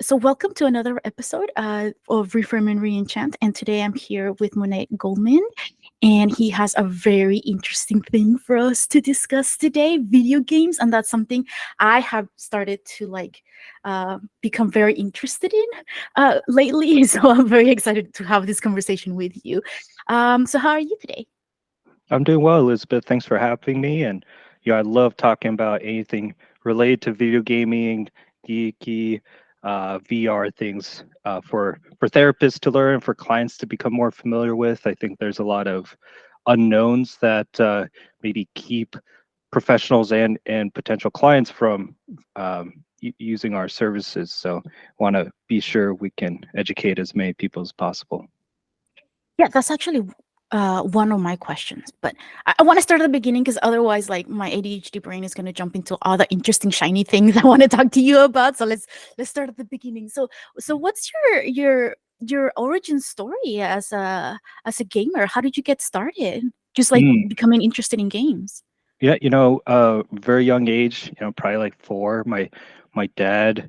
So welcome to another episode of Reframe and Reenchant. And today I'm here with Monet Goldman, and he has a very interesting thing for us to discuss today: video games. And that's something I have started to become very interested in lately. So I'm very excited to have this conversation with you. So how are you today? I'm doing well, Elizabeth. Thanks for having me. And I love talking about anything related to video gaming, geeky, VR things for therapists to learn, for clients to become more familiar with. I think there's a lot of unknowns that maybe keep professionals and potential clients from using our services. So, want to be sure we can educate as many people as possible. Yeah, that's actually one of my questions. But I want to start at the beginning because otherwise, like my ADHD brain is going to jump into all the interesting shiny things I want to talk to you about. So let's start at the beginning. So what's your origin story as a gamer? How did you get started? Just like Mm. becoming interested in games. Yeah, very young age, probably like 4. My dad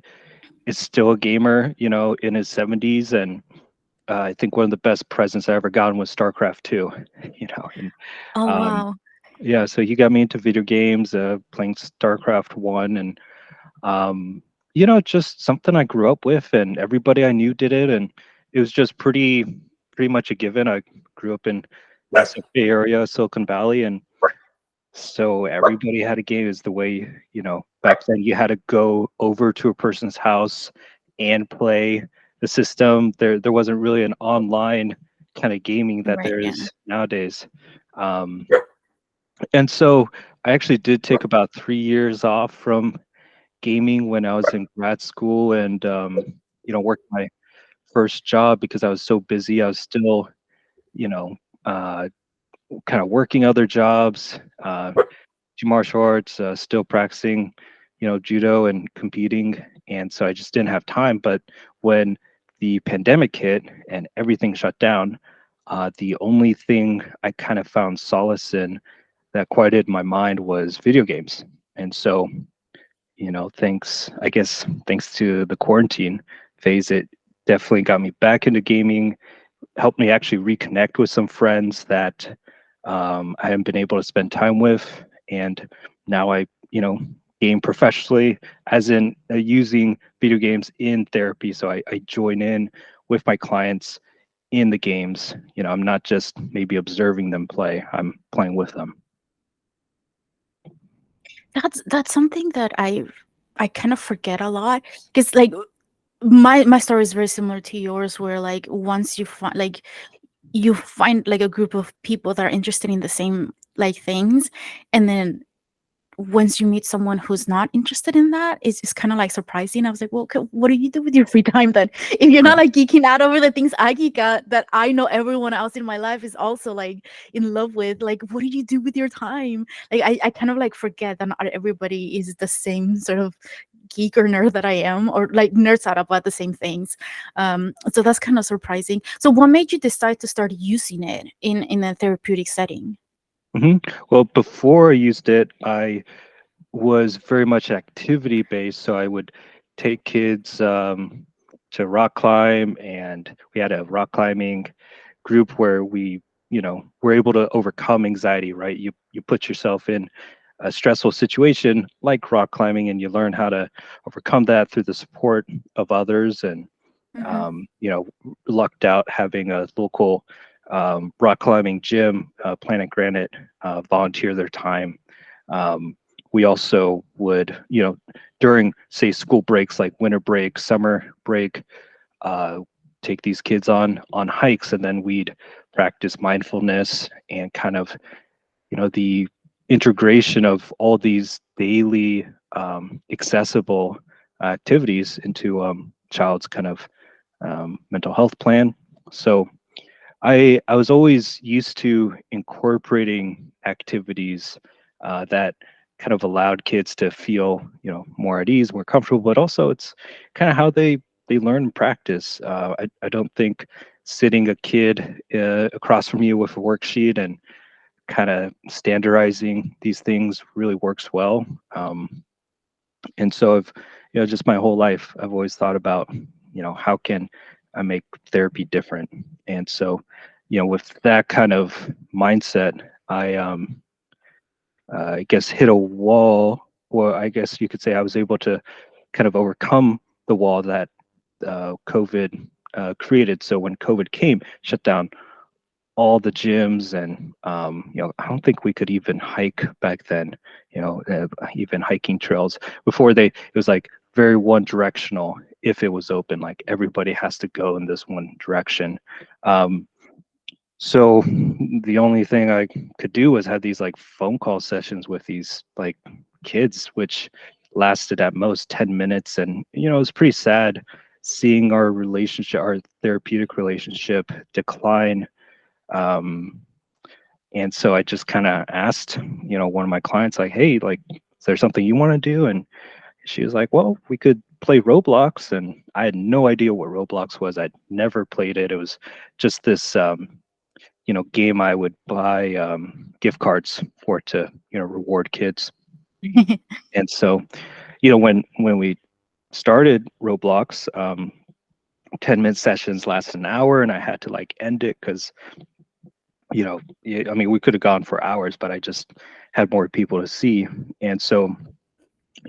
is still a gamer, in his 70s, and I think one of the best presents I ever gotten was StarCraft 2, and Oh um, wow. yeah, so he got me into video games, playing StarCraft 1, and just something I grew up with, and everybody I knew did it, and it was just pretty much a given. I grew up in SF Bay Area, Silicon Valley, and so everybody had a game. Is the way, back then you had to go over to a person's house and play the system. There wasn't really an online kind of gaming that Right. there Yeah. is nowadays. Um, and so I actually did take about 3 years off from gaming when I was in grad school and worked my first job because I was so busy. I was still, you know, uh, kind of working other jobs. Do martial arts, still practicing, judo and competing. And so I just didn't have time. But when the pandemic hit and everything shut down, the only thing I kind of found solace in that quieted my mind was video games. And so, thanks to the quarantine phase, it definitely got me back into gaming, helped me actually reconnect with some friends that I haven't been able to spend time with. And now I, game professionally, as in using video games in therapy. So I join in with my clients in the games. I'm not just maybe observing them play, I'm playing with them. That's something that I kind of forget a lot because like my story is very similar to yours where like once you find like a group of people that are interested in the same like things, and then once you meet someone who's not interested in that, it's kind of like surprising. I was like, well, okay, what do you do with your free time then? If you're not Right. like geeking out over the things I geek out that I know everyone else in my life is also like in love with, like what do you do with your time? Like I kind of like forget that not everybody is the same sort of geek or nerd that I am, or like nerds out about the same things. So that's kind of surprising. So what made you decide to start using it in a therapeutic setting? hmm Well, before I used it, I was very much activity based. So I would take kids to rock climb, and we had a rock climbing group where we, were able to overcome anxiety. Right, you put yourself in a stressful situation like rock climbing, and you learn how to overcome that through the support of others. And Hmm. um, you know, lucked out having a local rock climbing gym, Planet Granite, volunteer their time. Um, we also would, during say school breaks like winter break, summer break, uh, take these kids on hikes, and then we'd practice mindfulness and kind of, the integration of all these daily accessible activities into child's kind of mental health plan. So I was always used to incorporating activities that kind of allowed kids to feel, more at ease, more comfortable, but also it's kind of how they learn and practice. I don't think sitting a kid across from you with a worksheet and kind of standardizing these things really works well. And so just my whole life, I've always thought about, how can I make therapy different? And so, with that kind of mindset, I guess hit a wall. Well, I guess you could say I was able to kind of overcome the wall that COVID created. So when COVID came, shut down all the gyms, and I don't think we could even hike back then. Even hiking trails before it was like very one directional. If it was open, like everybody has to go in this one direction. So the only thing I could do was have these like phone call sessions with these like kids, which lasted at most 10 minutes. And, it was pretty sad seeing our relationship, our therapeutic relationship decline. Um, and so I just kind of asked, one of my clients, like, hey, like, is there something you want to do? And she was like, well, we could play Roblox. And I had no idea what Roblox was. I'd never played it. It was just this game I would buy gift cards for to reward kids. And so when we started Roblox, 10-minute sessions lasted an hour, and I had to like end it because I mean, we could have gone for hours, but I just had more people to see. And so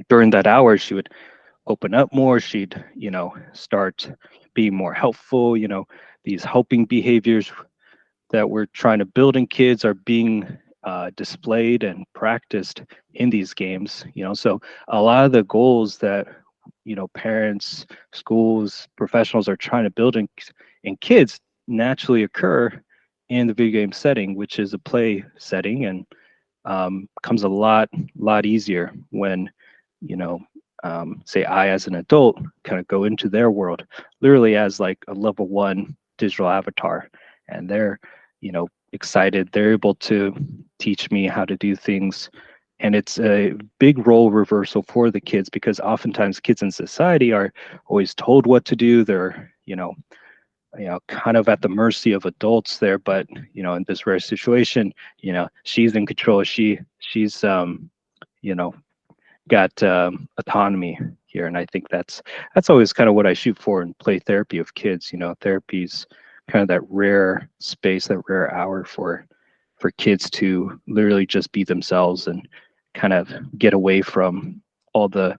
during that hour, she would open up more. She'd start being more helpful. These helping behaviors that we're trying to build in kids are being displayed and practiced in these games. So a lot of the goals that parents, schools, professionals are trying to build in kids naturally occur in the video game setting, which is a play setting, and becomes a lot easier when say I as an adult kind of go into their world literally as like a level 1 digital avatar, and they're excited. They're able to teach me how to do things, and it's a big role reversal for the kids, because oftentimes kids in society are always told what to do. They're kind of at the mercy of adults there. But in this rare situation, she's in control. She's got autonomy here, and I think that's always kind of what I shoot for in play therapy of kids. Therapy's kind of that rare space, that rare hour for kids to literally just be themselves and kind of get away from all the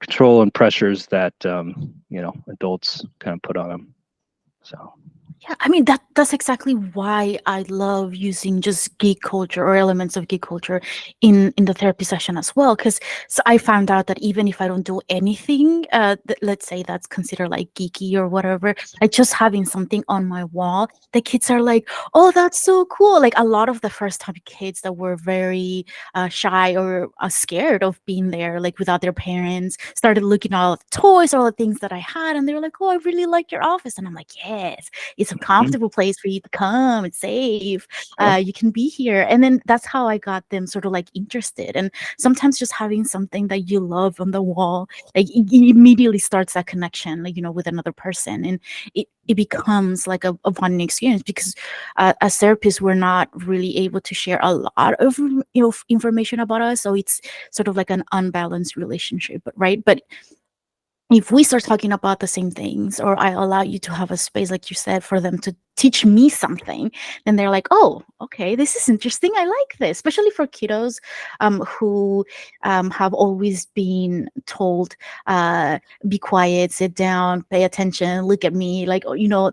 control and pressures that adults kind of put on them. So Yeah, I mean that's exactly why I love using just geek culture or elements of geek culture in the therapy session as well. Because I found out that even if I don't do anything, let's say that's considered like geeky or whatever, like just having something on my wall, the kids are like, "Oh, that's so cool!" Like a lot of the first time kids that were very shy or scared of being there, like without their parents, started looking at all the toys, all the things that I had, and they were like, "Oh, I really like your office," and I'm like, "Yes. It's a comfortable place for you to come. It's safe. yeah, You can be here." And then that's how I got them sort of like interested. And sometimes just having something that you love on the wall, like it immediately starts that connection, like, with another person. And it becomes like a bonding experience, because as therapists, we're not really able to share a lot of information about us. So it's sort of like an unbalanced relationship, right? But if we start talking about the same things, or I allow you to have a space, like you said, for them to teach me something, then they're like, "Oh, okay, this is interesting. I like this." Especially for kiddos who have always been told, be quiet, sit down, pay attention, look at me. Like,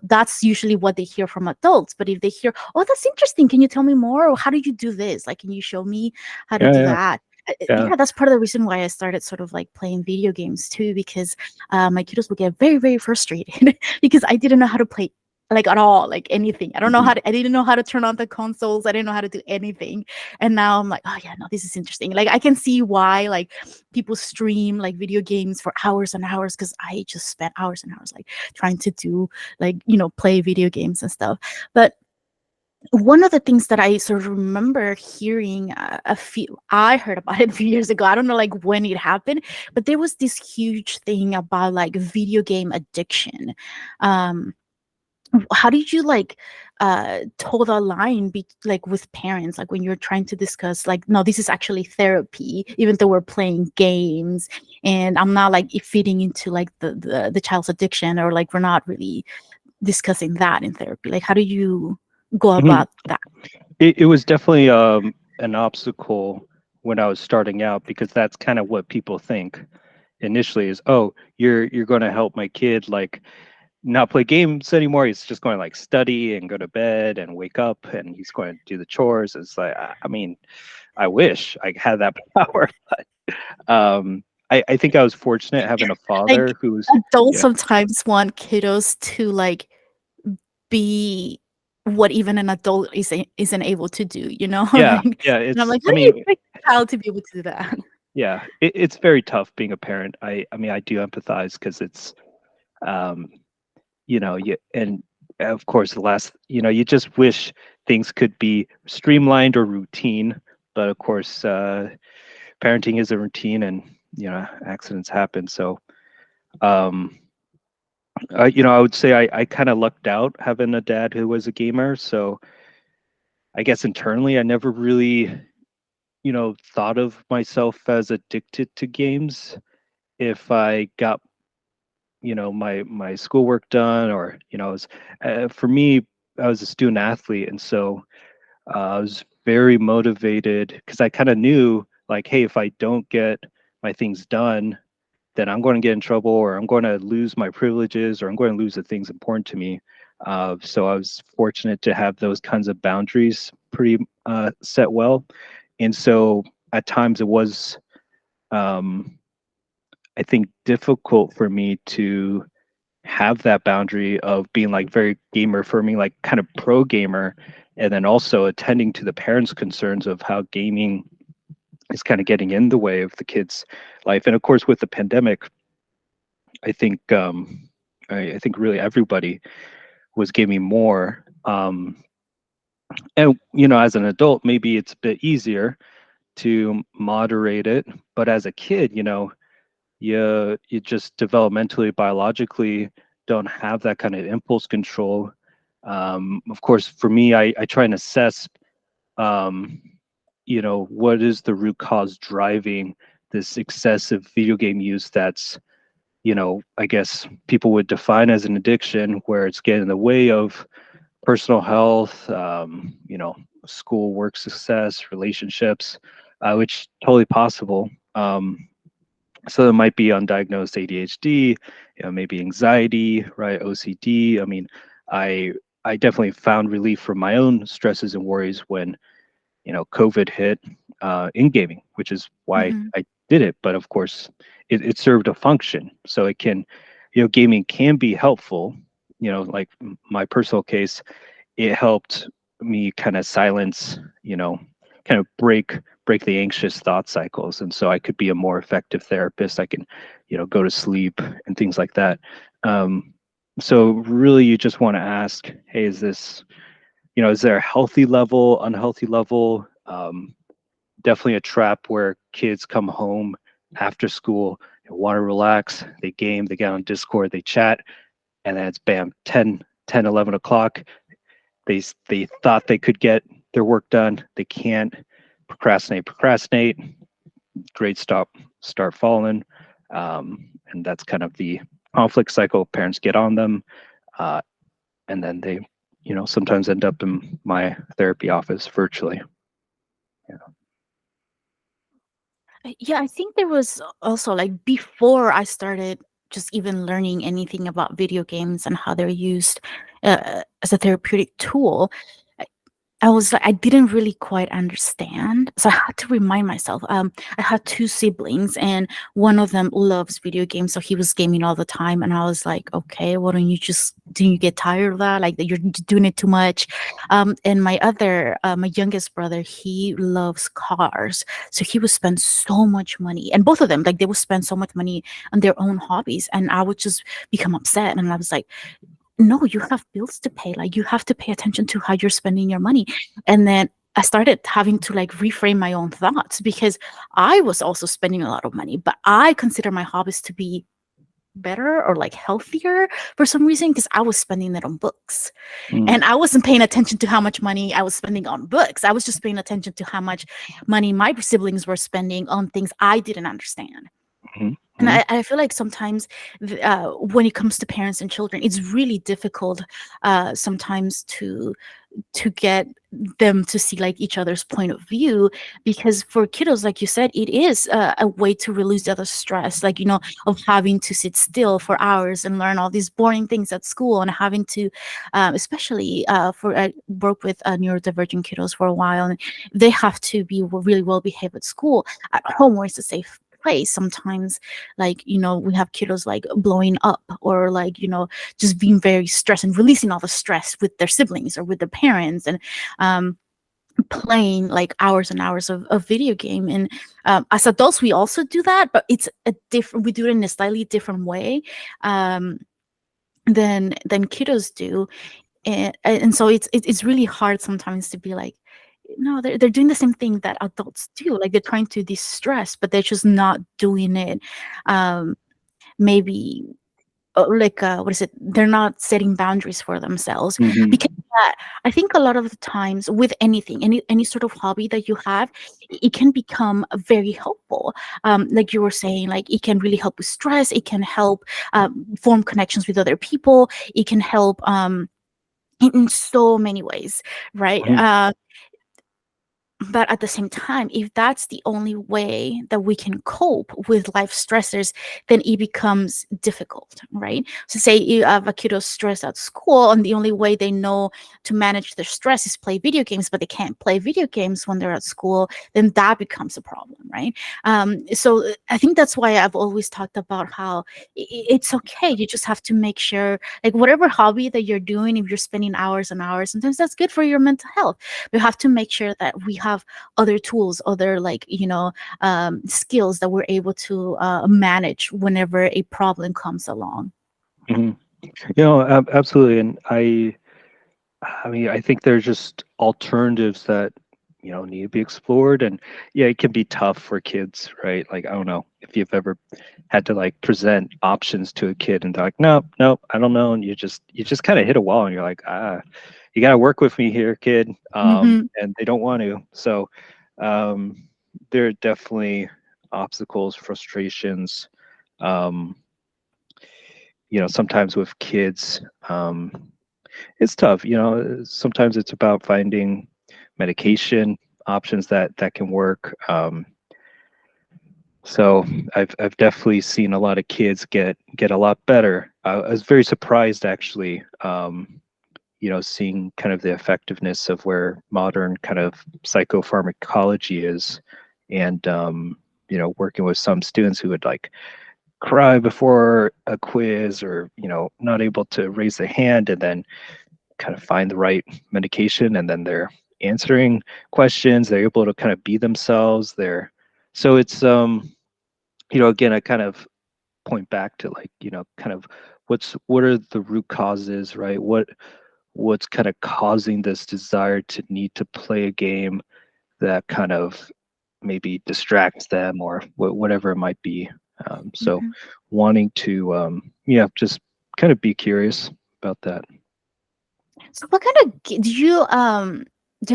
that's usually what they hear from adults. But if they hear, "Oh, that's interesting. Can you tell me more? Or how do you do this? Like, can you show me how to do yeah, that?" yeah. Yeah, that's part of the reason why I started sort of like playing video games too, because my kiddos would get very, very frustrated because I didn't know how to play like at all, like anything. Mhm. I didn't know how to turn on the consoles. I didn't know how to do anything. And now I'm like, "Oh yeah, no, this is interesting." Like I can see why like people stream like video games for hours and hours, because I just spent hours and hours like trying to do like, play video games and stuff. But one of the things that I sort of remember hearing I heard about it a few years ago. I don't know like when it happened, but there was this huge thing about like video game addiction. Um, how did you like toe the line like with parents, like when you're trying to discuss like, no, this is actually therapy, even though we're playing games, and I'm not like feeding into like the child's addiction, or like we're not really discussing that in therapy. Like, how do you go Mhm. about that? It was definitely an obstacle when I was starting out, because that's kind of what people think initially is, oh, you're going to help my kid like not play games anymore. He's just going to like study and go to bed and wake up and he's going to do the chores. It's like, I mean, I wish I had that power, but I think I was fortunate having a Like, father who was, adults yeah, sometimes want kiddos to like be what even an adult isn't able to do, you know? yeah, Like, yeah. and I'm It's, like, I how do you mean, expect a child to be able to do that? yeah, it's very tough being a parent. I mean, I do empathize because it's, um, you and of course the last, you just wish things could be streamlined or routine, but of course, parenting is a routine, and accidents happen. So, um, I would say I kind of lucked out having a dad who was a gamer. So I guess internally, I never really, thought of myself as addicted to games. If I got my schoolwork done, or I was for me, I was a student athlete, and so I was very motivated because I kind of knew, like, hey, if I don't get my things done, then I'm going to get in trouble, or I'm going to lose my privileges, or I'm going to lose the things important to me. So I was fortunate to have those kinds of boundaries pretty set well, and so at times it was, um, I think, difficult for me to have that boundary of being like very gamer for me, like kind of pro gamer, and then also attending to the parents' concerns of how gaming is kind of getting in the way of the kids' life. And of course, with the pandemic, I think I think really everybody was gaming more. And as an adult, maybe it's a bit easier to moderate it, but as a kid, you just developmentally, biologically don't have that kind of impulse control. Of course, for me, I try and assess, um, what is the root cause driving this excessive video game use that's, I guess people would define as an addiction, where it's getting in the way of personal health, school, work success, relationships, which totally possible. So it might be undiagnosed ADHD, maybe anxiety, right? OCD. I mean, I I definitely found relief from my own stresses and worries when COVID hit in gaming, which is why Mhm. I did it. But of course, it served a function. So it can, gaming can be helpful. Like my personal case, it helped me kind of silence, kind of break the anxious thought cycles, and so I could be a more effective therapist. I can, go to sleep and things like that. Um, so really, you just want to ask, hey, is there a healthy level, unhealthy level? Definitely a trap where kids come home after school and want to relax. They game, they get on Discord, they chat, and then it's bam, 11 o'clock. They thought they could get their work done. They can't. Procrastinate. Grades start falling, and that's kind of the conflict cycle. Parents get on them, uh, and then they, sometimes end up in my therapy office virtually. Yeah. Yeah, I think there was also like before I started just even learning anything about video games and how they're used as a therapeutic tool. I was like, I didn't really quite understand. So I had to remind myself. I had two siblings, and one of them loves video games. So he was gaming all the time. And I was like, okay, why don't you just, do you get tired of that? Like, that you're doing it too much. And my youngest brother, he loves cars. So he would spend so much money. And both of them, like, they would spend so much money on their own hobbies. And I would just become upset. And I was like, no, you have bills to pay. Like, you have to pay attention to how you're spending your money. And then I started having to like reframe my own thoughts, because I was also spending a lot of money, but I consider my hobbies to be better or like healthier for some reason, because I was spending it on books. Mm, And I wasn't paying attention to how much money I was spending on books. I was just paying attention to how much money my siblings were spending on things I didn't understand. Mhm, And mhm, I feel like sometimes when it comes to parents and children, it's really difficult sometimes to get them to see like each other's point of view, because for kiddos, like you said, it is a way to release the other stress, like, of having to sit still for hours and learn all these boring things at school, and having to especially for work with neurodivergent kiddos for a while, and they have to be really well behaved at school. At home, where it's a safe place, sometimes, like, we have kiddos like blowing up, or like, just being very stressed and releasing all the stress with their siblings or with their parents, and um, playing like hours and hours of video game. And as adults, we also do that, but it's a different, we do it in a slightly different way um, than kiddos do. And so it's really hard sometimes to be like, no, they're doing the same thing that adults do, like they're trying to de-stress, but they're just not doing it um maybe like what is it, they're not setting boundaries for themselves. mhm, Because I think a lot of the times with anything, any sort of hobby that you have, it can become very helpful. Like you were saying, like it can really help with stress, it can help form connections with other people, it can help in so many ways, right? mhm, But at the same time, if that's the only way that we can cope with life stressors, then it becomes difficult, right? So say you have a kiddo stressed at school, and the only way they know to manage their stress is play video games, but they can't play video games when they're at school, then that becomes a problem, right? So I think that's why I've always talked about how it's okay. You just have to make sure, like, whatever hobby that you're doing, if you're spending hours and hours, sometimes that's good for your mental health. We have to make sure that we have other tools, other, like, skills that we're able to manage whenever a problem comes along. mhm. Absolutely. And I mean, I think there's just alternatives that, need to be explored. And yeah, it can be tough for kids, right? Like, I don't know if you've ever had to like present options to a kid and they're like, nope, nope, I don't know. And you just kind of hit a wall and you're like, you got to work with me here, kid. Hmm. And they don't want to. So um, there are definitely obstacles, frustrations. Um, sometimes with kids, it's tough. Sometimes it's about finding medication options that can work. So I've definitely seen a lot of kids get a lot better. I was very surprised actually, seeing kind of the effectiveness of where modern kind of psychopharmacology is, and working with some students who would like cry before a quiz, or not able to raise their hand, and then kind of find the right medication, and then they're answering questions, they're able to kind of be themselves there. So it's again, I kind of point back to like, kind of what are the root causes, right? What's kind of causing this desire to need to play a game that kind of maybe distracts them, or whatever it might be. So Hmm. wanting to just kind of be curious about that. So what kind of do you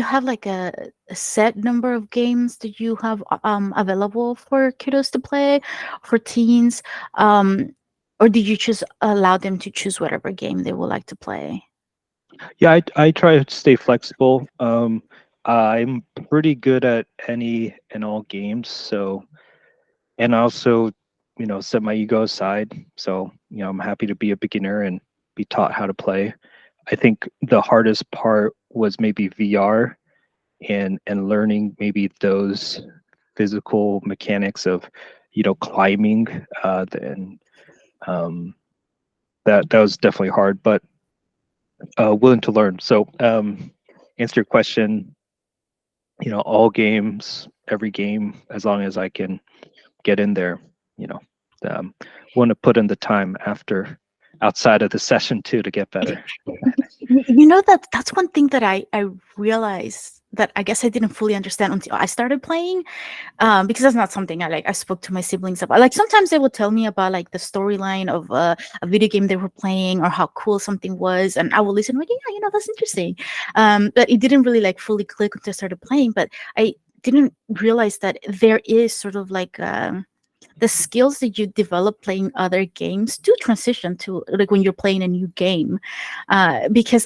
have like a set number of games that you have available for kiddos to play, for teens, um or did you just allow them to choose whatever game they would like to play? Yeah, I try to stay flexible. I'm pretty good at any and all games, so, and also, set my ego aside. So, I'm happy to be a beginner and be taught how to play. I think the hardest part was maybe VR, and learning maybe those physical mechanics of, climbing, and um, that was definitely hard, but willing to learn. So, answer your question, all games, every game, as long as I can get in there, you know, want to put in the time outside of the session too to get better. That that's one thing that I realized that I guess I didn't fully understand until I started playing, because that's not something I spoke to my siblings about. Like sometimes they would tell me about like the storyline of a video game they were playing, or how cool something was, and I would listen like, yeah, that's interesting. But it didn't really like fully click until I started playing. But I didn't realize that there is sort of like the skills that you develop playing other games do transition to like when you're playing a new game. Because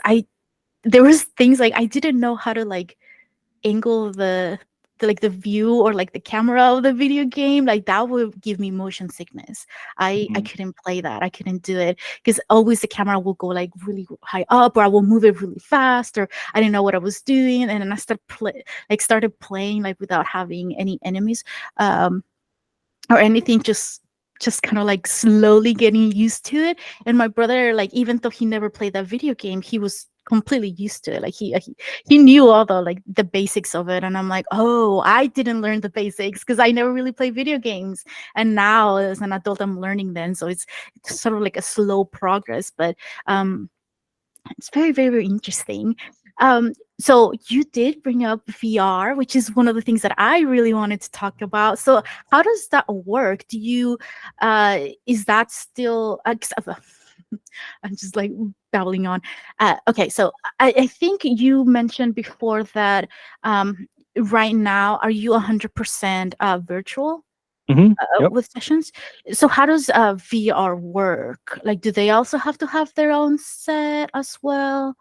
there was things like I didn't know how to like angle like the view or like the camera of the video game. Like that would give me motion sickness. I Mhm. couldn't play that. I couldn't do it because always the camera will go like really high up, or I will move it really fast, or I didn't know what I was doing, and then I started playing like without having any enemies. Or anything, just kind of like slowly getting used to it. And my brother, like, even though he never played that video game, he was completely used to it. Like he knew all the like the basics of it. And I'm like, oh, I didn't learn the basics because I never really played video games, and now as an adult I'm learning them. So it's sort of like a slow progress, but um it's very, very, very interesting. So you did bring up VR, which is one of the things that I really wanted to talk about. So how does that work? Do you is that still I'm just like babbling on. Okay, so I think you mentioned before that right now, are you 100% virtual Yep. with sessions? So how does VR work? Like, do they also have to have their own set as well?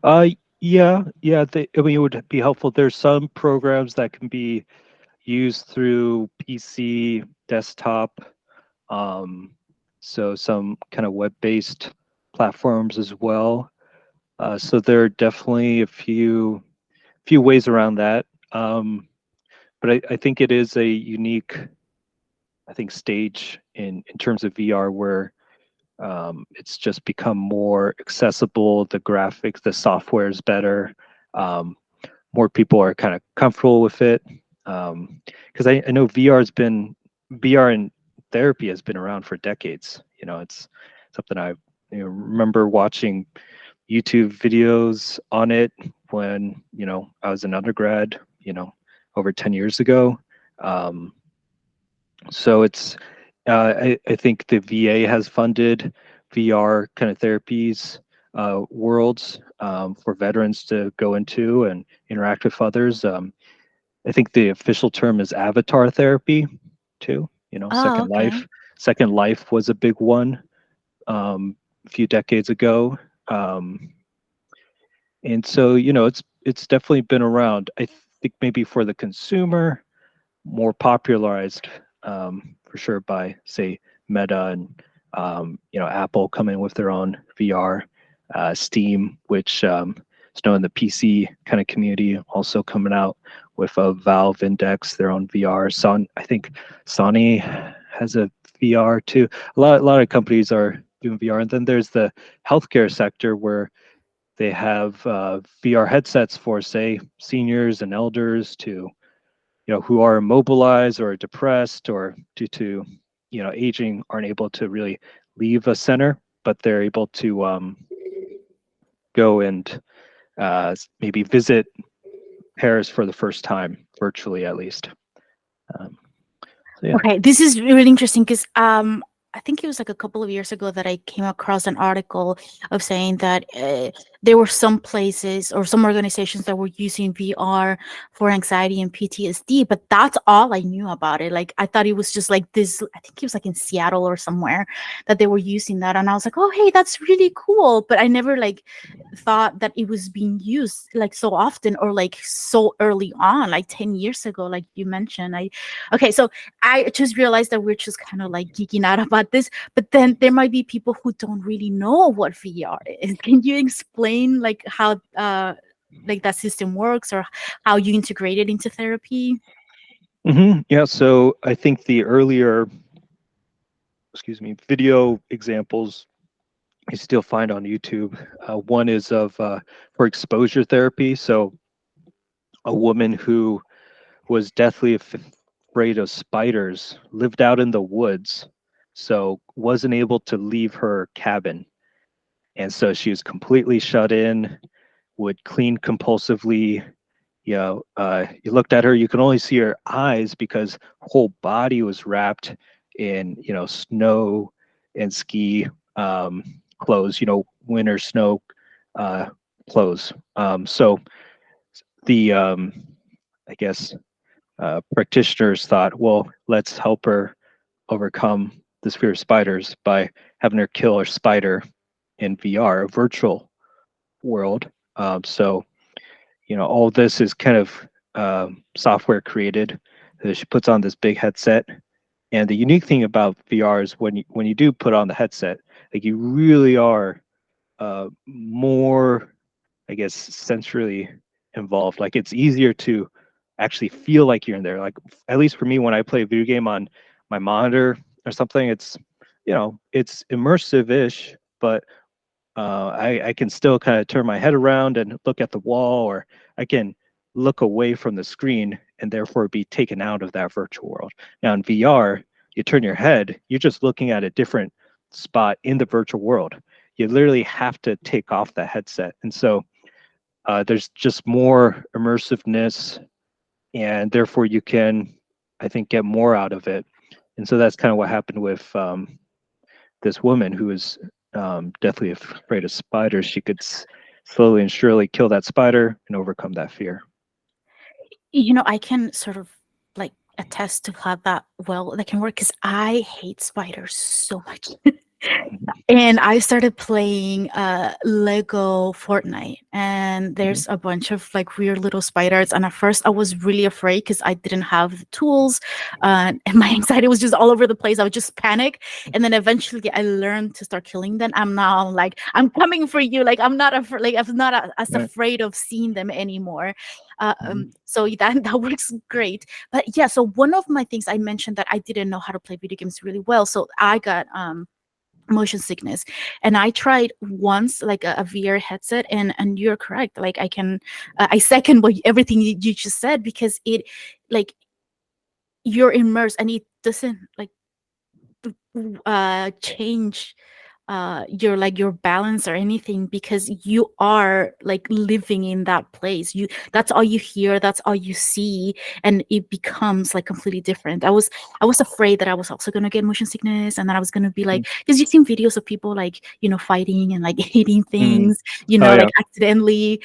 Uh, yeah, yeah. I mean, it would be helpful. There's some programs that can be used through PC, desktop, um, so some kind of web-based platforms as well. So there are definitely a few ways around that. But I think it is a unique, I think, stage in terms of VR where it's just become more accessible. The graphics, the software is better. Um, More people are kind of comfortable with it. Because I know VR and therapy has been around for decades. It's something I remember watching YouTube videos on it when I was an undergrad. Over 10 years ago. Um, so I think the VA has funded VR kind of therapies worlds for veterans to go into and interact with others. I think the official term is avatar therapy too. Oh, okay. Second Life was a big one a few decades ago. Um, and so, it's definitely been around. I think maybe for the consumer, more popularized for sure by say Meta and Apple coming with their own VR, Steam, which is known in the PC kind of community, also coming out with a Valve Index, their own VR. I think Sony has a VR too. A lot of companies are doing VR, and then there's the healthcare sector where they have VR headsets for say seniors and elders to who are immobilized or depressed or due to aging aren't able to really leave a center, but they're able to go and maybe visit Paris for the first time virtually, at least. um, so yeah. Okay, this is really interesting because I think it was like a couple of years ago that I came across an article of saying that there were some places or some organizations that were using VR for anxiety and PTSD, but that's all I knew about it. Like I thought it was just like this, I think it was like in Seattle or somewhere that they were using that. And I was like, oh, hey, that's really cool. But I never like thought that it was being used like so often or like so early on, like 10 years ago, like you mentioned. Okay, so I just realized that we're just kind of like geeking out about this, but then there might be people who don't really know what VR is. Can you explain like how like that system works or how you integrate it into therapy? Yeah, so I think the earlier, video examples you still find on YouTube. One is of for exposure therapy. So a woman who was deathly afraid of spiders, lived out in the woods, so wasn't able to leave her cabin. And so she was completely shut in, would clean compulsively. You looked at her, you can only see her eyes because her whole body was wrapped in, snow and ski clothes, winter snow clothes. So the, I guess, practitioners thought, well, let's help her overcome this fear of spiders by having her kill a spider in VR, a virtual world. So, all this is kind of software created that she puts on this big headset. And the unique thing about VR is when you do put on the headset, like you really are more, I guess, sensorily involved. Like it's easier to actually feel like you're in there. Like at least for me, when I play a video game on my monitor or something, it's immersive-ish, but I can still kind of turn my head around and look at the wall, or I can look away from the screen and therefore be taken out of that virtual world. Now in VR, you turn your head, you're just looking at a different spot in the virtual world. You literally have to take off the headset. And so there's just more immersiveness, and therefore you can, I think, get more out of it. And so that's kind of what happened with this woman who was deathly afraid of spiders. She could slowly and surely kill that spider and overcome that fear. I can sort of like attest to how that can work, because I hate spiders so much. And I started playing Lego Fortnite, and there's a bunch of like weird little spiders. And at first, I was really afraid because I didn't have the tools, and my anxiety was just all over the place. I would just panic, and then eventually, I learned to start killing them. I'm now like, I'm coming for you. Like I'm not afraid. Like I'm not as afraid of seeing them anymore. So that works great. But yeah, so one of my things I mentioned that I didn't know how to play video games really well. So I got motion sickness, and I tried once like a VR headset, and you're correct, like I can I second everything you just said, because it, like, you're immersed, and it doesn't like change your balance or anything, because you are like living in that place. That's all you hear, that's all you see, and it becomes like completely different. I was afraid that I was also going to get motion sickness, and that I was going to be like, because you've seen videos of people like fighting and like hitting things, like accidentally,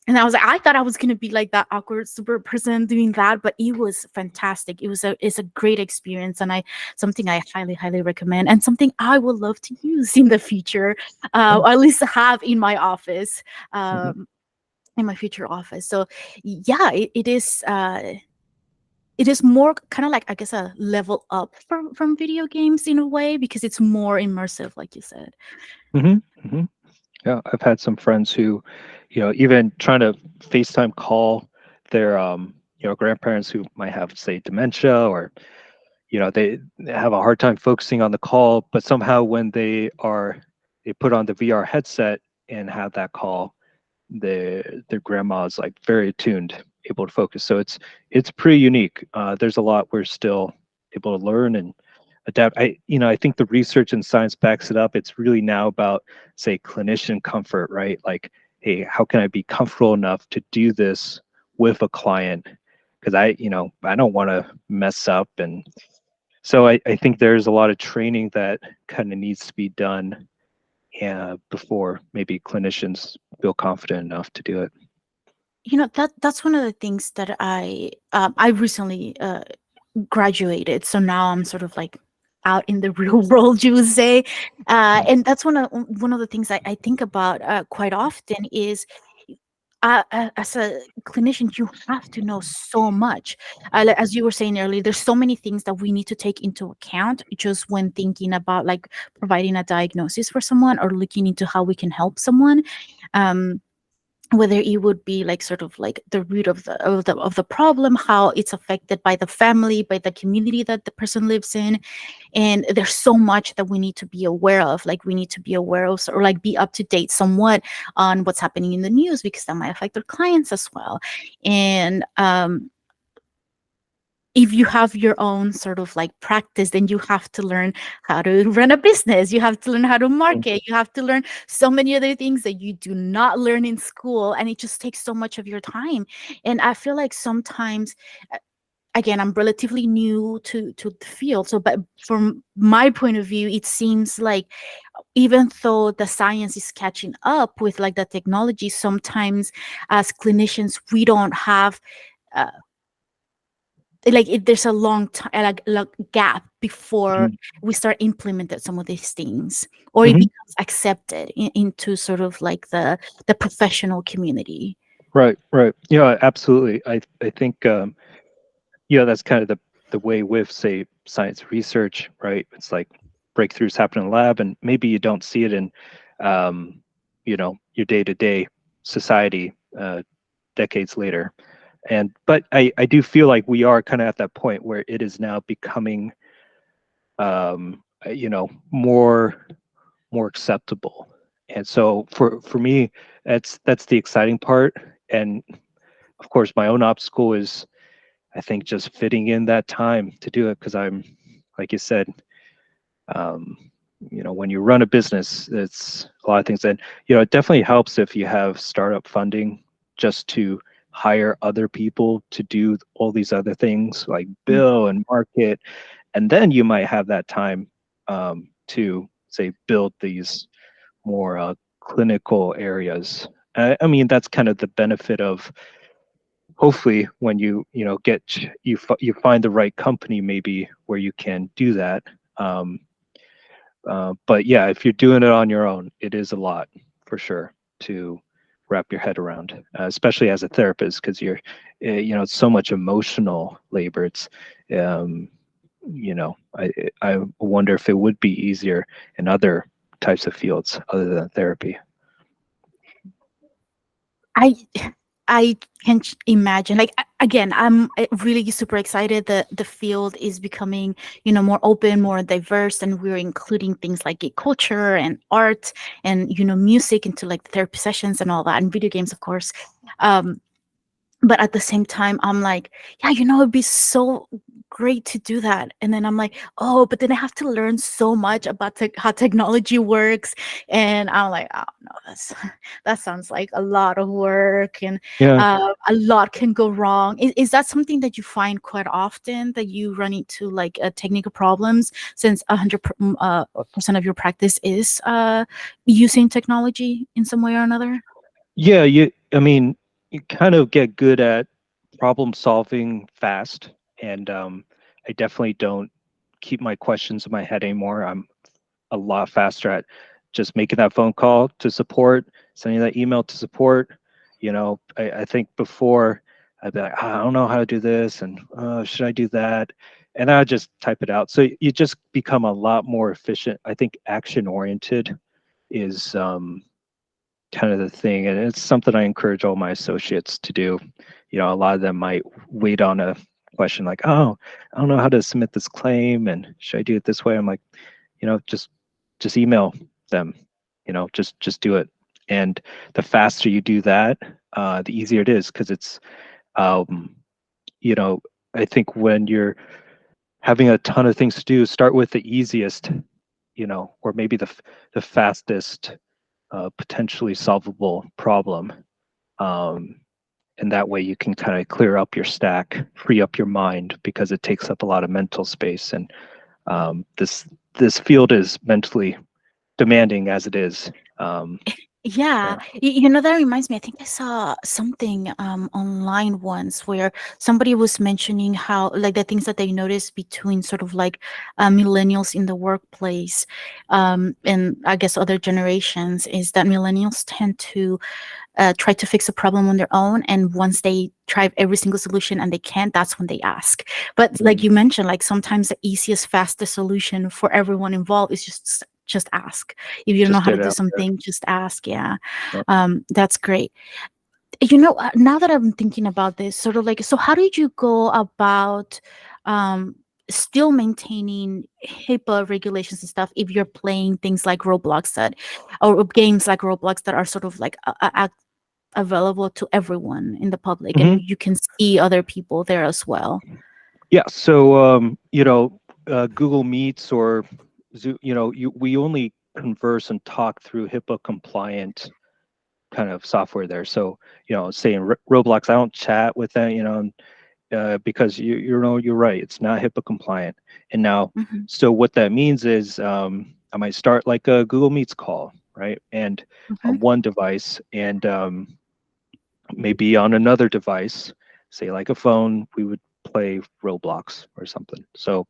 and I thought I was gonna be like that awkward super person doing that, but it was fantastic. It's a great experience, and something I highly, highly recommend, and something I would love to use in the future, or at least have in my office, in my future office. So yeah, it is. It is more kind of like, I guess, a level up from video games in a way, because it's more immersive, like you said. Yeah, I've had some friends who, even trying to FaceTime call their, grandparents who might have, say, dementia, or, they have a hard time focusing on the call, but somehow when they put on the VR headset and have that call, their grandma is like very attuned, able to focus. So it's pretty unique. There's a lot we're still able to learn and adapt. I think the research and science backs it up. It's really now about, say, clinician comfort, right? Like, hey, how can I be comfortable enough to do this with a client? Because I don't want to mess up. And so I think there's a lot of training that kind of needs to be done before maybe clinicians feel confident enough to do it. That's one of the things that I recently graduated, so now I'm sort of like out in the real world, you would say, and that's one of the things I think about quite often is, as a clinician, you have to know so much. As you were saying earlier, there's so many things that we need to take into account just when thinking about like providing a diagnosis for someone or looking into how we can help someone. Whether it would be like sort of like the root of the problem, how it's affected by the family, by the community that the person lives in, and there's so much that we need to be aware of. Like we need to be aware of, or like be up to date somewhat on what's happening in the news, because that might affect our clients as well. And if you have your own sort of like practice, then you have to learn how to run a business. You have to learn how to market. You have to learn so many other things that you do not learn in school. And it just takes so much of your time. And I feel like sometimes, again, I'm relatively new to the field. So, but from my point of view, it seems like even though the science is catching up with like the technology, sometimes as clinicians, we don't have there's a long time, like gap before Mhm. we start implementing some of these things, or it Mhm. becomes accepted into sort of like the professional community. Right, right. Yeah, absolutely. I think that's kind of the way with, say, science research, right? It's like breakthroughs happen in the lab, and maybe you don't see it in your day-to-day society decades later. But I do feel like we are kind of at that point where it is now becoming more acceptable. And so for me, that's the exciting part. And of course, my own obstacle is, I think, just fitting in that time to do it, because I'm, like you said, um, when you run a business, it's a lot of things. And it definitely helps if you have startup funding, just to hire other people to do all these other things like Mm. bill and market, and then you might have that time to, say, build these more clinical areas. I mean, that's kind of the benefit of, hopefully, when you find the right company, maybe, where you can do that. Um, but yeah, if you're doing it on your own, it is a lot, for sure, to wrap your head around, especially as a therapist, because it's so much emotional labor. It's um, I wonder if it would be easier in other types of fields other than therapy. I I can imagine. Like again, I'm really super excited that the field is becoming, more open, more diverse, and we're including things like gay culture and art and music into like therapy sessions and all that, and video games, of course. Um, but at the same time, I'm like, yeah, it'd be so great to do that. And then I'm like, oh, but then I have to learn so much about how technology works. And I'm like, oh no, that sounds like a lot of work, and Yeah. a lot can go wrong. Is that something that you find quite often, that you run into like technical problems, since 100% of your practice is using technology in some way or another? Yeah, I mean, you kind of get good at problem solving fast, and I definitely don't keep my questions in my head anymore. I'm a lot faster at just making that phone call to support, sending that email to support. I think before, I'd be like, "Ah, I don't know how to do this, and should I do that?" And I just type it out. So you just become a lot more efficient. I think action oriented is kind of the thing, and it's something I encourage all my associates to do. A lot of them might wait on a question like, "Oh, I don't know how to submit this claim, and should I do it this way?" I'm like, just email them. Just do it. And the faster you do that, the easier it is, because it's um, you know I think when you're having a ton of things to do, start with the easiest, or maybe the fastest potentially solvable problem. Um, and that way you can kind of clear up your stack, free up your mind, because it takes up a lot of mental space. And this field is mentally demanding as it is. Um, Yeah, yeah. that reminds me. I think I saw something online once where somebody was mentioning how, like, the things that they noticed between sort of like millennials in the workplace, and I guess other generations, is that millennials tend to try to fix a problem on their own, and once they try every single solution and they can't, that's when they ask. But like Mhm. you mentioned, like sometimes the easiest, fastest solution for everyone involved is just ask. If you don't know Just how get to it do out there. something, just ask. Yeah. Yeah. That's great. Now that I'm thinking about this, sort of like, so how did you go about um still maintaining HIPAA regulations and stuff if you're playing things like Roblox, or games like Roblox, that are sort of like available to everyone in the public, Mhm. and you can see other people there as well? Yeah. So, Google Meets or Zoom, we only converse and talk through HIPAA compliant kind of software there. So, say in Roblox, I don't chat with them, because you're right, it's not HIPAA compliant. And now, Hmm. so what that means is, I might start like a Google Meets call, right? And Hmm. on one device, and maybe on another device, say like a phone, we would play Roblox or something. So,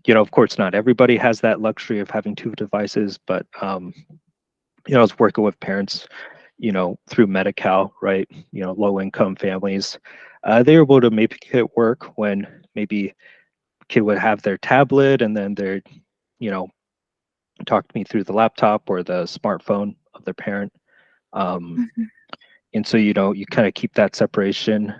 you know, of course, not everybody has that luxury of having two devices, but you know, I was working with parents, you know, through Medi-Cal, right? You know, low income families. They were able to make it work when maybe kid would have their tablet and then they're, you know, talk to me through the laptop or the smartphone of their parent. Um, Mhm. and so, you know, you kind of keep that separation.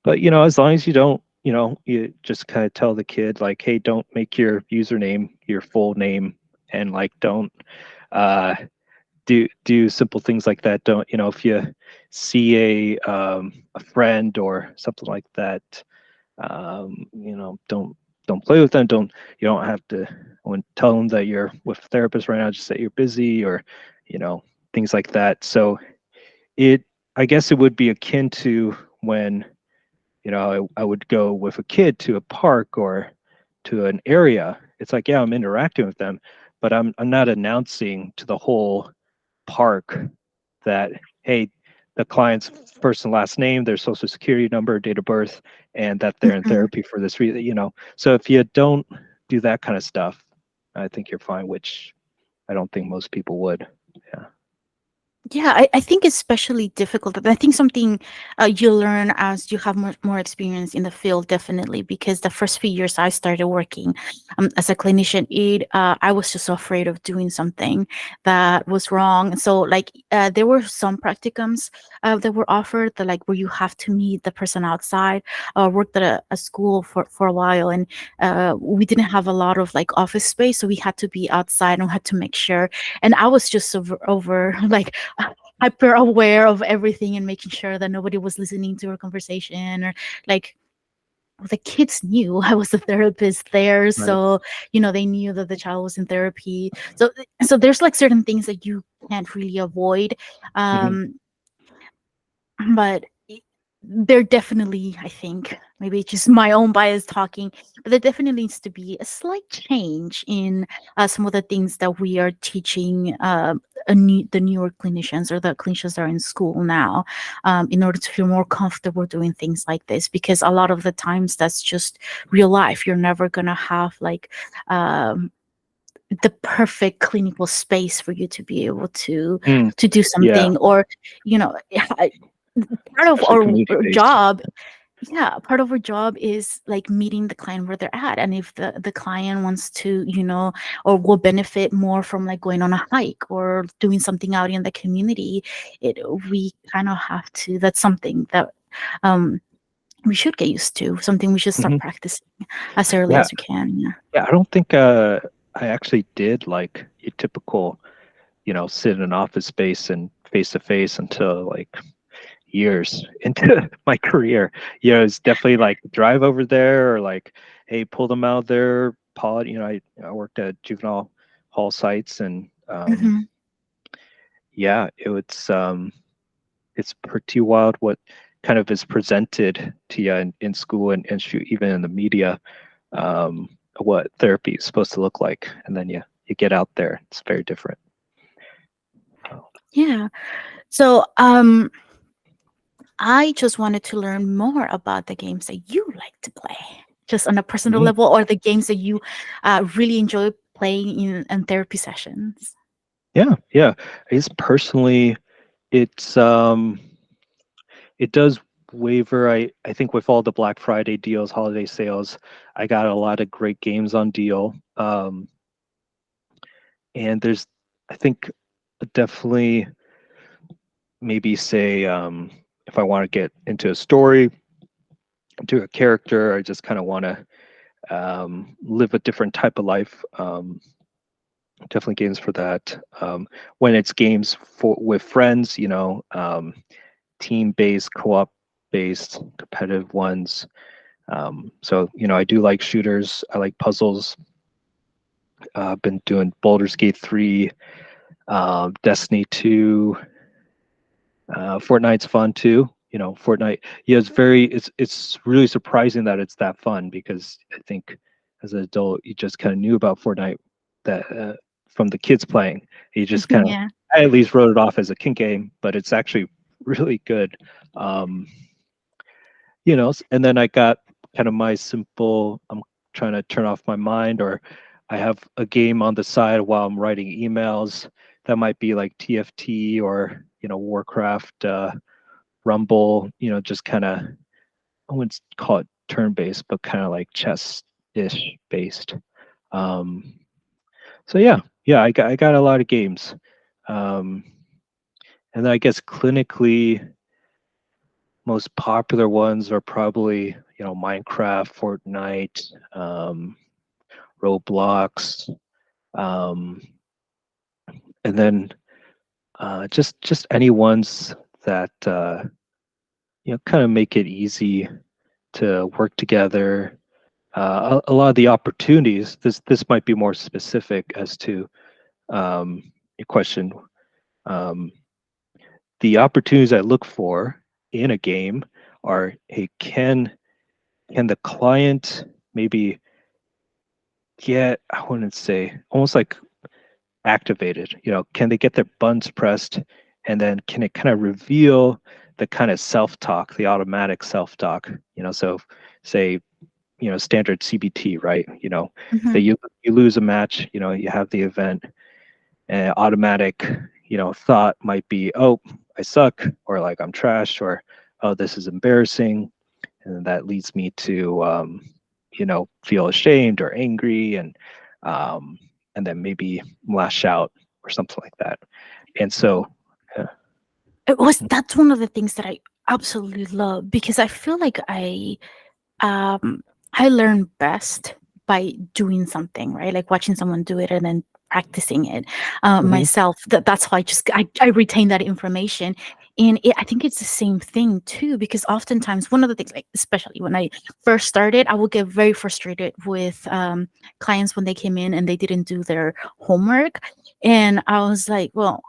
But, you know, as long as you don't, you know, you just kind of tell the kid, like, hey, don't make your username your full name, and like, don't uh, do simple things like that. Don't, you know, if you see a friend or something like that, you know, don't play with them. You don't have to when tell them that you're with a therapist right now, just say you're busy, or you know, things like that. So it I guess it would be akin to when, you know, I would go with a kid to a park or to an area. It's like, yeah, I'm interacting with them, but I'm not announcing to the whole park that, hey, the client's first and last name, their social security number, date of birth, and that they're in Mhm. therapy for this reason, you know. So if you don't do that kind of stuff, I think you're fine, which I don't think most people would. Yeah. Yeah, I think especially difficult. I think something you learn as you have more experience in the field, definitely, because the first few years I started working as a clinician, I was just so afraid of doing something that was wrong. So, like, there were some practicums that were offered that, like, where you have to meet the person outside. Worked at a school for a while, and we didn't have a lot of like office space, so we had to be outside and we had to make sure. And I was just over like hyper aware of everything and making sure that nobody was listening to our conversation, or like the kids knew I was a therapist there, Right. so they knew that the child was in therapy. So there's like certain things that you can't really avoid. Hmm. um but there definitely, I think, maybe it's just my own bias talking, but there definitely needs to be a slight change in some of the things that we are teaching the newer clinicians, or the clinicians that are in school now, in order to feel more comfortable doing things like this, because a lot of the times that's just real life. You're never going to have like um, the perfect clinical space for you to be able Mm, to do yeah, something, or you know part of especially our community based. job. Yeah, part of our job is like meeting the client where they're at, and if the client wants to, or will benefit more from like going on a hike or doing something out in the community, it we kind of have to. That's something that um we should get used to, something we should start Hmm. practicing as early Yeah, as we can. Yeah. yeah. I don't think I actually did like a typical, you know, sit in an office space and face to face until like years into my career. You know, it's definitely like drive over there or like, hey, pull them out of their pod. You know, I worked at juvenile hall sites, and Hmm. yeah, it's pretty wild what kind of is presented to you in school and shoot, even in the media, um, what therapy is supposed to look like, and then you get out there, it's very different. Yeah. So I just wanted to learn more about the games that you like to play, just on a personal Mhm. level, or the games that you really enjoy playing in therapy sessions. Yeah, yeah. I guess personally, it's it does waver. I think with all the Black Friday deals, holiday sales, I got a lot of great games on deal. And there's, I think, definitely maybe say, if I want to get into a story, to a character, I just kind of want to live a different type of life. Definitely games for that. When it's games for with friends, you know, team-based, co-op based, competitive ones. So, you know, I do like shooters. I like puzzles. I've been doing Baldur's Gate 3, Destiny 2. Fortnite's fun too. You know, Fortnite. Yeah, it's really surprising that it's that fun, because I think as an adult you just kind of knew about Fortnite that from the kids playing. You just kind of, Yeah. I at least wrote it off as a kink game, but it's actually really good. Um, and then I got kind of my simple, I'm trying to turn off my mind, or I have a game on the side while I'm writing emails. That might be like TFT or, Warcraft, Rumble, just kind of, I wouldn't call it turn-based, but kind of like chess-ish based. So yeah, I got a lot of games. Um, and then I guess clinically, most popular ones are probably, Minecraft, Fortnite, Roblox, um, and then just any ones that kind of make it easy to work together. A lot of the opportunities. This might be more specific as to your question. Um, the opportunities I look for in a game are, hey, can the client maybe get, I wouldn't say, almost like activated, can they get their buttons pressed, and then can it kind of reveal the kind of self-talk, the automatic self-talk, so say, standard CBT, right? Say Mhm. you lose a match, you have the event, and automatic, thought might be, oh, I suck, or like I'm trash, or oh, this is embarrassing, and that leads me to feel ashamed or angry, um, and then maybe lash out or something like that. And so yeah. That's one of the things that I absolutely love, because I feel like um I learn best by doing something, right? Like watching someone do it and then practicing it Mhm. myself. That's how I retain that information. And I think it's the same thing too, because oftentimes one of the things, like especially when I first started, I would get very frustrated with clients when they came in and they didn't do their homework. And I was like, well,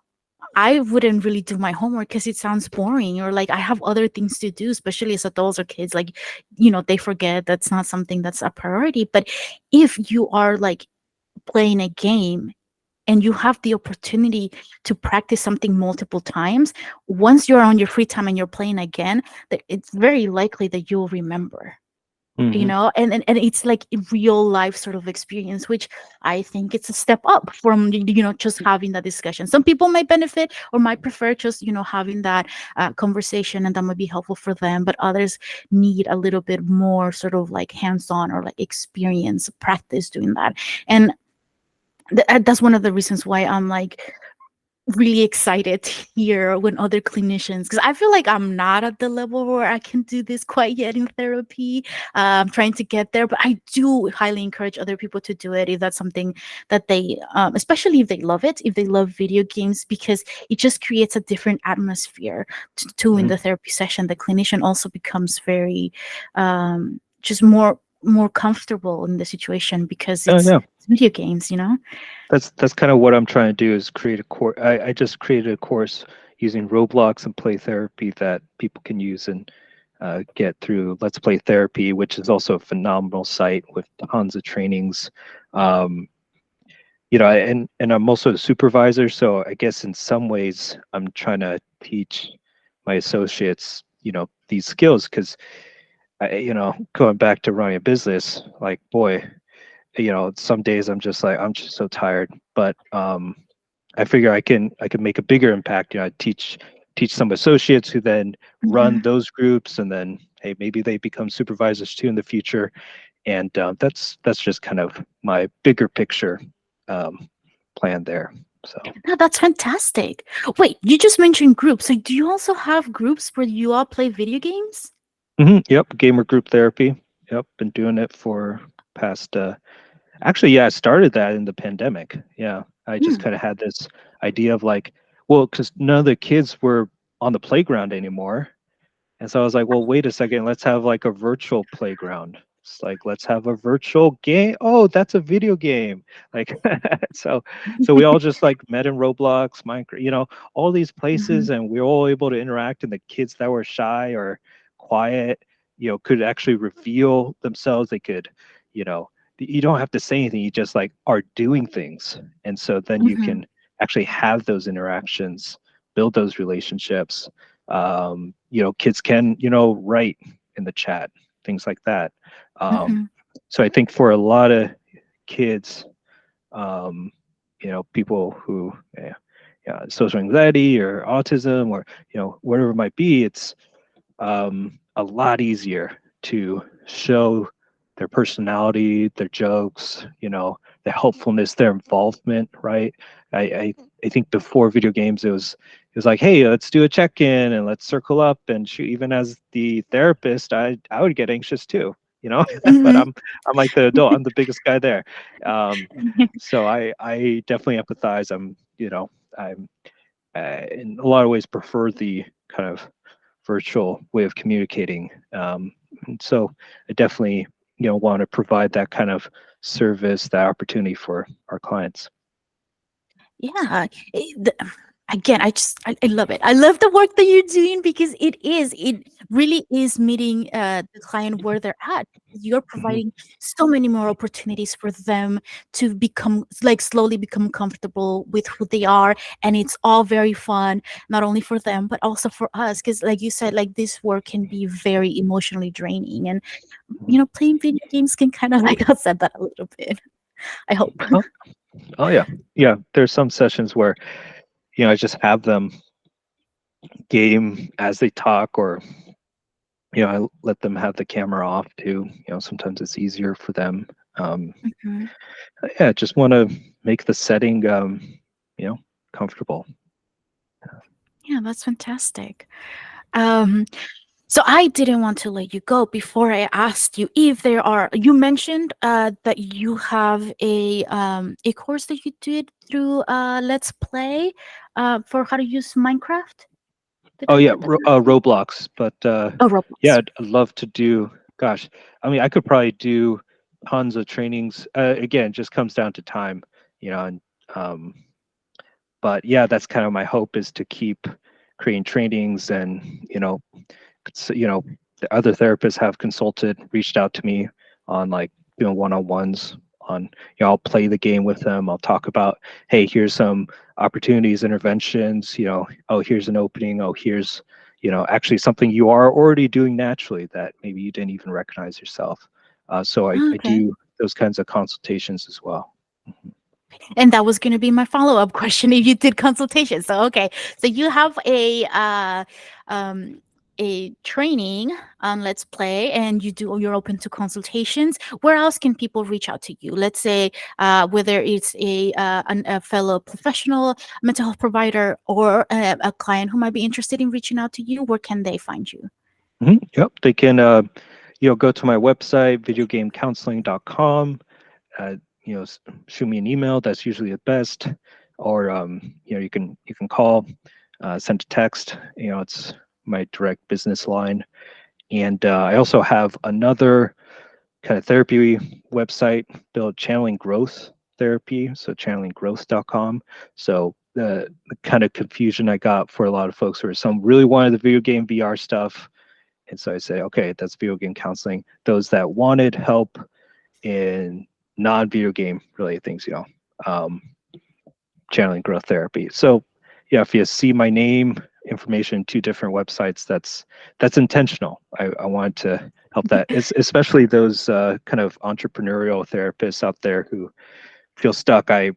I wouldn't really do my homework because it sounds boring, or like I have other things to do, especially as adults or kids. Like, they forget that's not something that's a priority. But if you are like playing a game and you have the opportunity to practice something multiple times, once you're on your free time and you're playing again, that it's very likely that you'll remember, Mhm. and it's like a real life sort of experience, which I think it's a step up from just having that discussion. Some people might benefit or might prefer just having that conversation, and that might be helpful for them, but others need a little bit more sort of like hands-on or like experience practice doing that. And that's one of the reasons why I'm like really excited to hear when other clinicians, because I feel like I'm not at the level where I can do this quite yet in therapy. I'm trying to get there, but I do highly encourage other people to do it if that's something that they, especially if they love it, if they love video games, because it just creates a different atmosphere to in Mhm. the therapy session. The clinician also becomes very, just more comfortable in the situation because Yeah, it's yeah. video games. That's kind of what I'm trying to do, is create a course. I just created a course using Roblox and play therapy that people can use and get through Let's Play Therapy, which is also a phenomenal site with tons of trainings. Um, and I'm also a supervisor, so I guess in some ways I'm trying to teach my associates, these skills, because going back to running a business, like, boy, some days I'm just so tired, but I figure I can make a bigger impact. I teach some associates who then run Mhm. those groups, and then, hey, maybe they become supervisors too in the future. And that's just kind of my bigger picture um, plan there. So No, that's fantastic. Wait, you just mentioned groups. So do you also have groups where you all play video games? yep, gamer group therapy. Yep, been doing it for past. Actually, yeah, I started that in the pandemic. Yeah, I just Hmm. kind of had this idea of like, well, because none of the kids were on the playground anymore. And so I was like, well, wait a second, let's have like a virtual playground. It's like, let's have a virtual game. Oh, that's a video game. Like, so, so we all just like met in Roblox, Minecraft, all these places, Mhm. and we were all able to interact. And the kids that were shy or quiet, could actually reveal themselves. They could, you know, you don't have to say anything. You just like are doing things. And so then you Mhm. can actually have those interactions, build those relationships. Kids can, write in the chat, things like that. Hmm. So I think for a lot of kids, people who social anxiety or autism or whatever it might be, it's a lot easier to show their personality, their jokes, their helpfulness, their involvement, right? I think before video games, it was like, hey, let's do a check-in and let's circle up and shoot. Even as the therapist, I would get anxious too, but Hmm. I'm like the adult, I'm the biggest guy there. So I definitely empathize. I'm in a lot of ways prefer the kind of virtual way of communicating. And so I definitely, want to provide that kind of service, that opportunity for our clients. Yeah. Again, I love it. I love the work that you're doing because it really is meeting the client where they're at. You're Mhm. providing so many more opportunities for them to become like slowly become comfortable with who they are, and it's all very fun, not only for them but also for us. Because, like you said, like this work can be very emotionally draining, and playing video games can kind of like offset that a little bit. I hope. Oh, oh yeah. Yeah. There's some sessions where, I just have them game as they talk, or, I let them have the camera off too. Sometimes it's easier for them. Um, Mhm. yeah, just want to make the setting, comfortable. Yeah, that's fantastic. Um, so I didn't want to let you go before I asked you if there are. You mentioned that you have a course that you did through Let's Play for how to use Minecraft. Did Oh I yeah, get that correct? Roblox. But Oh, yeah, Roblox. I'd love to do. Gosh, I mean, I could probably do tons of trainings. Again, just comes down to time, and um, but yeah, that's kind of my hope, is to keep creating trainings. And the other therapists have reached out to me on like doing one-on-ones on, I'll play the game with them. I'll talk about, hey, here's some opportunities, interventions, oh, here's an opening. Oh, here's, actually something you are already doing naturally that maybe you didn't even recognize yourself. So I Okay. do those kinds of consultations as well. Mhm. And that was going to be my follow-up question if you did consultation. So okay, so you have um, a training on Let's Play, and you're open to consultations. Where else can people reach out to you? Let's say whether it's a fellow professional mental health provider or a client who might be interested in reaching out to you. Where can they find you? Yep, they can go to my website, videogamecounseling.com. uh, shoot me an email. That's usually the best. Or you can call, send a text. It's my direct business line. And I also have another kind of therapy website built, Channeling Growth Therapy, so channelinggrowth.com. So the kind of confusion I got for a lot of folks were, some really wanted the video game VR stuff, and so I say, okay, that's video game counseling. Those that wanted help in non-video game related things, um, Channeling Growth Therapy. So yeah, if you see my name information in two different websites, that's intentional. I want to help that. It's especially those kind of entrepreneurial therapists out there who feel stuck. I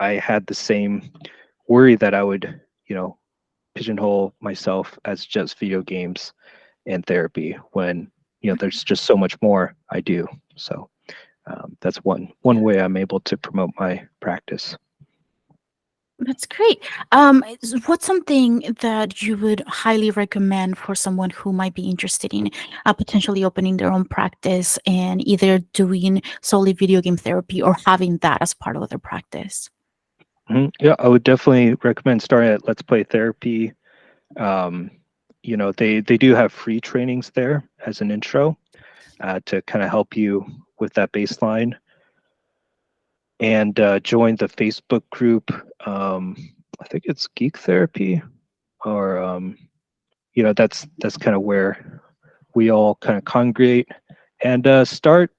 had the same worry that I would, pigeonhole myself as just video games and therapy, when there's just so much more I do. So that's one way I'm able to promote my practice. That's great. What's something that you would highly recommend for someone who might be interested in potentially opening their own practice and either doing solely video game therapy or having that as part of their practice? Yeah, I would definitely recommend starting at Let's Play Therapy. They do have free trainings there as an intro, to kind of help you with that baseline. And join the Facebook group. I think it's Geek Therapy, or that's kind of where we all kind of congregate, and start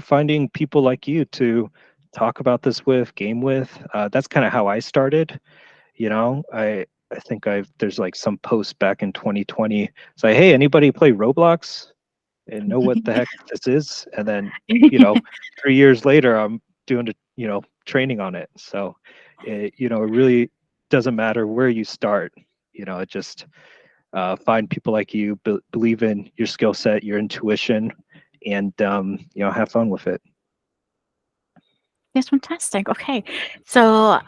finding people like you to talk about this with, game with. That's kind of how I started. I I think there's like some post back in 2020. It's like, hey, anybody play Roblox and know what the heck this is? And then, 3 years later, I'm doing training on it. So, it really doesn't matter where you start. It just find people like you, believe in your skill set, your intuition, and have fun with it. That's fantastic. Okay, so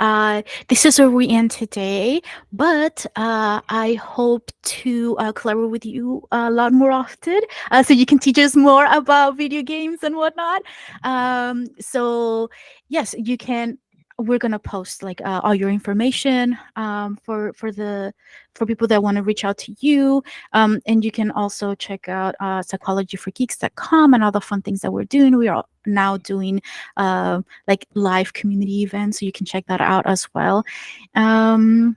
this is where we end today, but I hope to collaborate with you a lot more often, so you can teach us more about video games and whatnot. So yes, you can. We're gonna post like all your information for people that want to reach out to you, and you can also check out psychologyforgeeks.com and all the fun things that we're doing. We are now doing like live community events, so you can check that out as well. Yeah,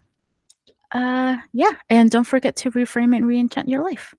and don't forget to reframe and reenchant your life.